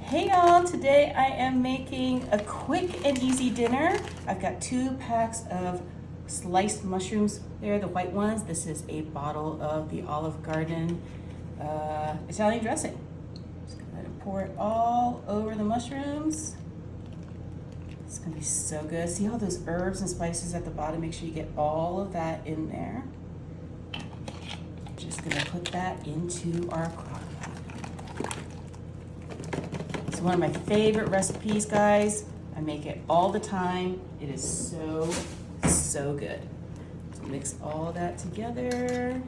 Hey y'all, today I am making a quick and easy dinner. I've got 2 packs of sliced mushrooms. They're the white ones. This is a bottle of the Olive Garden Italian dressing. Just go ahead and pour it all over the mushrooms. It's gonna be so good. See all those herbs and spices at the bottom? Make sure you get all of that in there. Just gonna put that into our crock pot. It's one of my favorite recipes, guys. I make it all the time. It is so good. So mix all that together.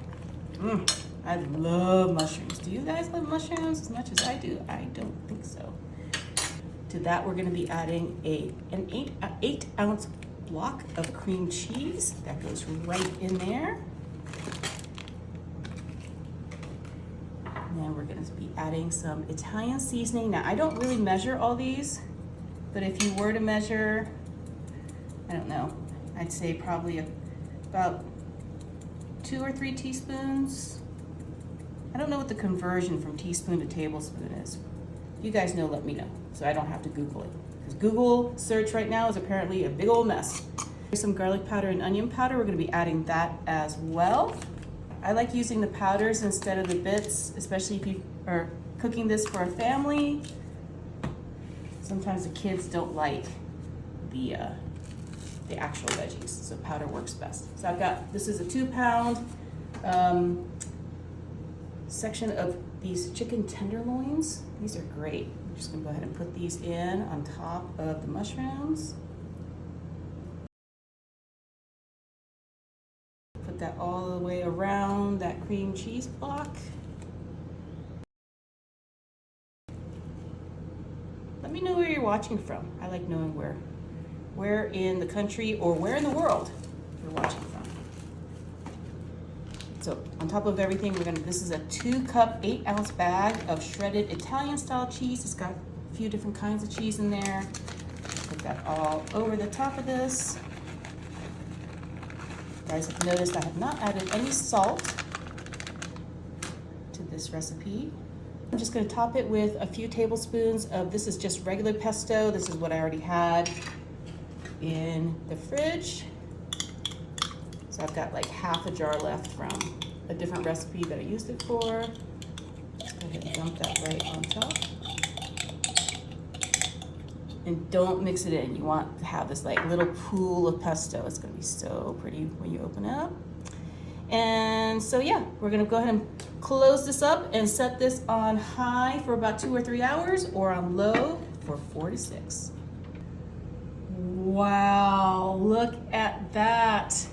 I love mushrooms. Do you guys love mushrooms as much as I do? I don't think so. To that, we're gonna be adding an 8-ounce block of cream cheese. That goes right in there. And then we're gonna be adding some Italian seasoning. Now, I don't really measure all these, but if you were to measure, I don't know, I'd say probably about 2 or 3 teaspoons. I don't know what the conversion from teaspoon to tablespoon is. If you guys know, let me know, so I don't have to Google it. Because Google search right now is apparently a big old mess. Here's some garlic powder and onion powder. We're gonna be adding that as well. I like using the powders instead of the bits, especially if you are cooking this for a family. Sometimes the kids don't like the actual veggies, so powder works best. So I've got, this is a 2-pound section of these chicken tenderloins. These are great. I'm just gonna go ahead and put these in on top of the mushrooms. Put that all the way around that cream cheese block. Let me know where you're watching from. I like knowing where in the country or where in the world you're watching from. So on top of everything, this is a 2-cup, 8-ounce bag of shredded Italian style cheese. It's got a few different kinds of cheese in there. Put that all over the top of this. You guys have noticed I have not added any salt to this recipe. I'm just gonna top it with a few tablespoons of, this is just regular pesto. This is what I already had in the fridge. So I've got like half a jar left from a different recipe that I used it for. Just go ahead and dump that right on top. And don't mix it in. You want to have this like little pool of pesto. It's gonna be so pretty when you open it up. And so yeah, we're gonna go ahead and close this up and set this on high for about 2 or 3 hours, or on low for 4 to 6. Wow, look at that.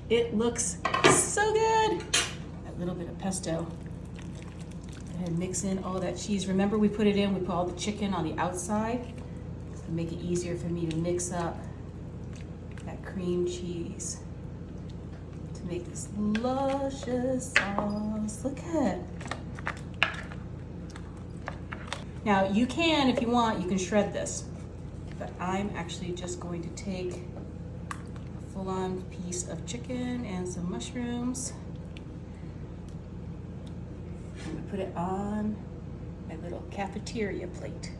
It looks so good. That little bit of pesto. Go ahead and mix in all that cheese. Remember, we put all the chicken on the outside to make it easier for me to mix up that cream cheese to make this luscious sauce. Look at it. Now, you can, if you want, you can shred this, but I'm actually just going to take a full-on piece of chicken and some mushrooms. I'm gonna put it on my little cafeteria plate.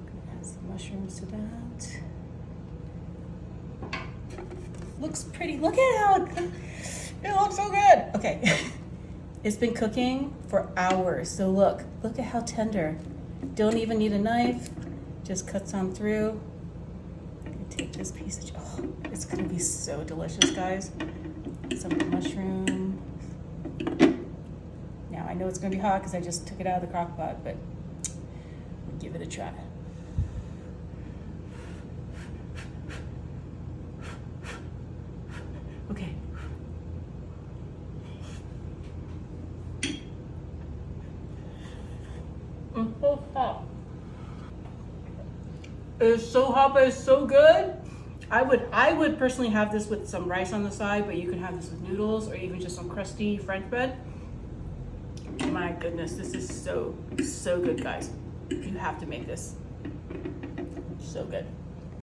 Gonna add some mushrooms to that. Looks pretty. Look at how it looks so good. Okay, it's been cooking for hours, so look at how tender. Don't even need a knife, just cuts on through. I'm gonna take this piece of, oh, it's gonna be so delicious, guys. Some of the mushroom. Now, I know it's gonna be hot because I just took it out of the crock pot, but we'll give it a try. Okay. It's so hot. It's so hot, but it's so good. I would personally have this with some rice on the side, but you can have this with noodles or even just some crusty French bread. My goodness, this is so good, guys. You have to make this. So good.